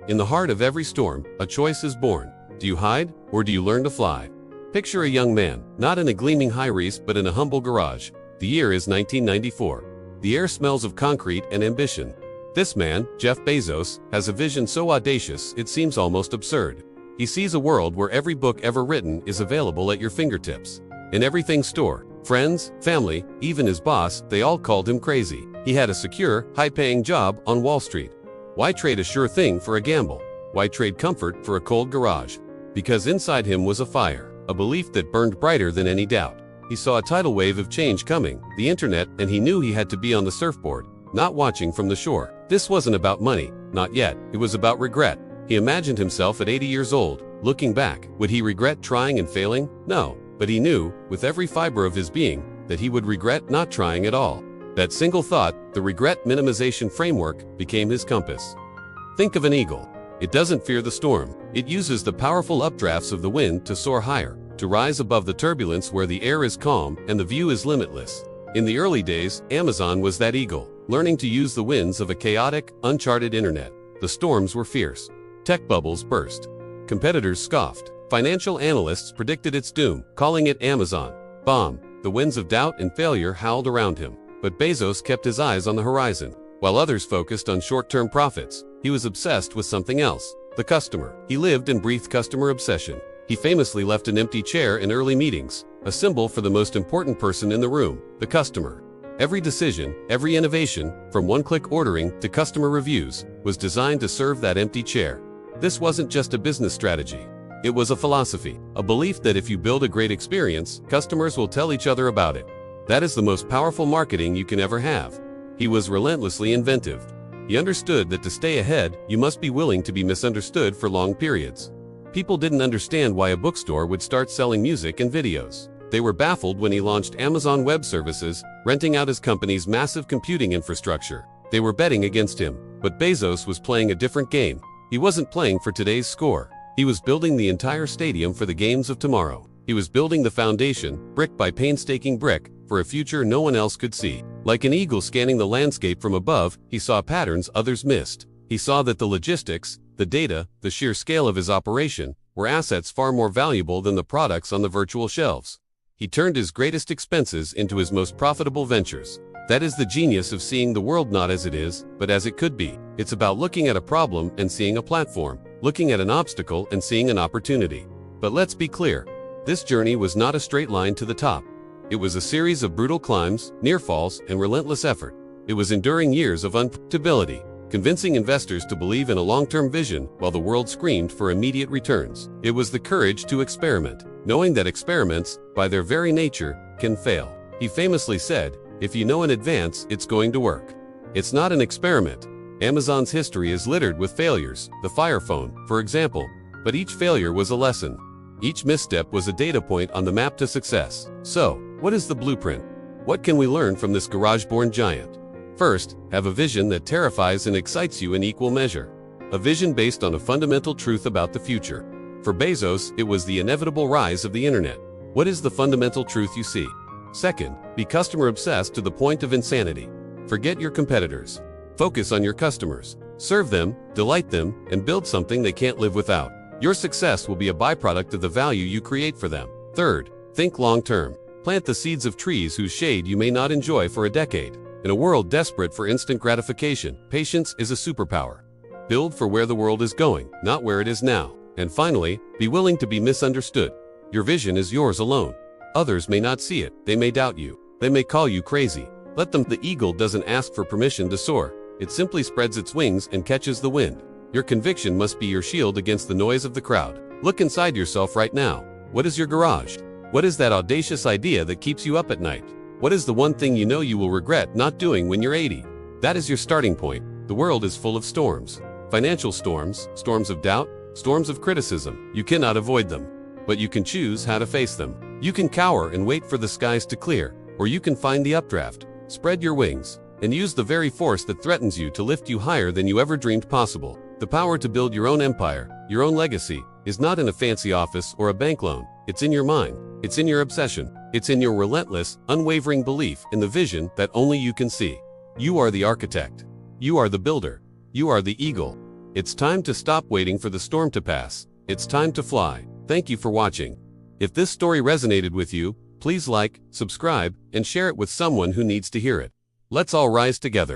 In the heart of every storm, a choice is born. Do you hide, or do you learn to fly? Picture a young man, not in a gleaming high-rise but in a humble garage. The year is 1994. The air smells of concrete and ambition. This man, Jeff Bezos, has a vision so audacious it seems almost absurd. He sees a world where every book ever written is available at your fingertips. In everything store, friends, family, even his boss, they all called him crazy. He had a secure, high-paying job on Wall Street. Why trade a sure thing for a gamble? Why trade comfort for a cold garage? Because inside him was a fire, a belief that burned brighter than any doubt. He saw a tidal wave of change coming, the internet, and he knew he had to be on the surfboard, not watching from the shore. This wasn't about money, not yet. It was about regret. He imagined himself at 80 years old, looking back. Would he regret trying and failing? No, but he knew, with every fiber of his being, that he would regret not trying at all. That single thought, the regret minimization framework, became his compass. Think of an eagle. It doesn't fear the storm. It uses the powerful updrafts of the wind to soar higher, to rise above the turbulence where the air is calm and the view is limitless. In the early days, Amazon was that eagle, learning to use the winds of a chaotic, uncharted internet. The storms were fierce. Tech bubbles burst. Competitors scoffed. Financial analysts predicted its doom, calling it Amazon bomb. The winds of doubt and failure howled around him. But Bezos kept his eyes on the horizon. While others focused on short-term profits, he was obsessed with something else: the customer. He lived and breathed customer obsession. He famously left an empty chair in early meetings, a symbol for the most important person in the room, the customer. Every decision, every innovation, from one-click ordering to customer reviews, was designed to serve that empty chair. This wasn't just a business strategy. It was a philosophy, a belief that if you build a great experience, customers will tell each other about it. That is the most powerful marketing you can ever have. He was relentlessly inventive. He understood that to stay ahead, you must be willing to be misunderstood for long periods. People didn't understand why a bookstore would start selling music and videos. They were baffled when he launched Amazon Web Services, renting out his company's massive computing infrastructure. They were betting against him, but Bezos was playing a different game. He wasn't playing for today's score. He was building the entire stadium for the games of tomorrow. He was building the foundation, brick by painstaking brick, for a future no one else could see. Like an eagle scanning the landscape from above, he saw patterns others missed. He saw that the logistics, the data, the sheer scale of his operation, were assets far more valuable than the products on the virtual shelves. He turned his greatest expenses into his most profitable ventures. That is the genius of seeing the world not as it is, but as it could be. It's about looking at a problem and seeing a platform, looking at an obstacle and seeing an opportunity. But let's be clear, this journey was not a straight line to the top. It was a series of brutal climbs, near falls, and relentless effort. It was enduring years of unpredictability, convincing investors to believe in a long-term vision while the world screamed for immediate returns. It was the courage to experiment, knowing that experiments, by their very nature, can fail. He famously said, "If you know in advance, it's going to work." It's not an experiment. Amazon's history is littered with failures, the Fire Phone, for example, but each failure was a lesson. Each misstep was a data point on the map to success. So, what is the blueprint? What can we learn from this garage-born giant? First, have a vision that terrifies and excites you in equal measure. A vision based on a fundamental truth about the future. For Bezos, it was the inevitable rise of the internet. What is the fundamental truth you see? Second, be customer-obsessed to the point of insanity. Forget your competitors. Focus on your customers. Serve them, delight them, and build something they can't live without. Your success will be a byproduct of the value you create for them. Third, think long-term. Plant the seeds of trees whose shade you may not enjoy for a decade. In a world desperate for instant gratification, patience is a superpower. Build for where the world is going, not where it is now. And finally, be willing to be misunderstood. Your vision is yours alone. Others may not see it, they may doubt you, they may call you crazy. Let them. The eagle doesn't ask for permission to soar. It simply spreads its wings and catches the wind. Your conviction must be your shield against the noise of the crowd. Look inside yourself right now. What is your garage? What is that audacious idea that keeps you up at night? What is the one thing you know you will regret not doing when you're 80? That is your starting point. The world is full of storms. Financial storms, storms of doubt, storms of criticism. You cannot avoid them, but you can choose how to face them. You can cower and wait for the skies to clear, or you can find the updraft, spread your wings, and use the very force that threatens you to lift you higher than you ever dreamed possible. The power to build your own empire, your own legacy, is not in a fancy office or a bank loan. It's in your mind. It's in your obsession. It's in your relentless, unwavering belief in the vision that only you can see. You are the architect. You are the builder. You are the eagle. It's time to stop waiting for the storm to pass. It's time to fly. Thank you for watching. If this story resonated with you, please like, subscribe, and share it with someone who needs to hear it. Let's all rise together.